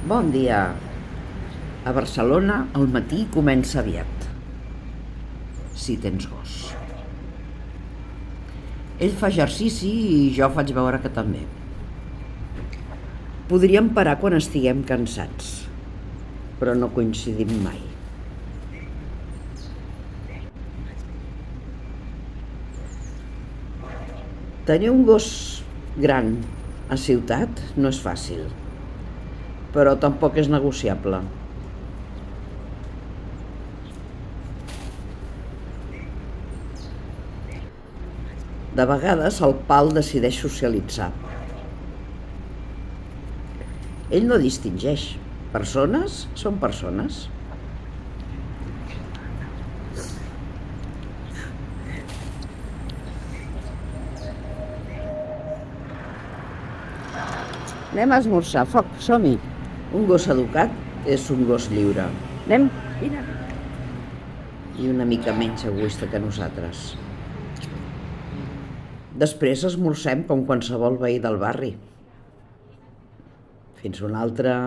Bon dia. A Barcelona el matí comença aviat, si tens gos. Ell fa exercici i jo faig veure que també. Podríem parar quan estiguem cansats, però no coincidim mai. Tenir un gos gran a ciutat no és fàcil, però tampoc és negociable. De vegades el Pal decideix socialitzar. Ell no distingeix. Persones són persones. Anem a esmorzar, foc, som-hi. Un gos educat és un gos lliure. Anem, vine. I una mica menys egoista que nosaltres. Després esmorzem com qualsevol veí del barri. Fins una altra.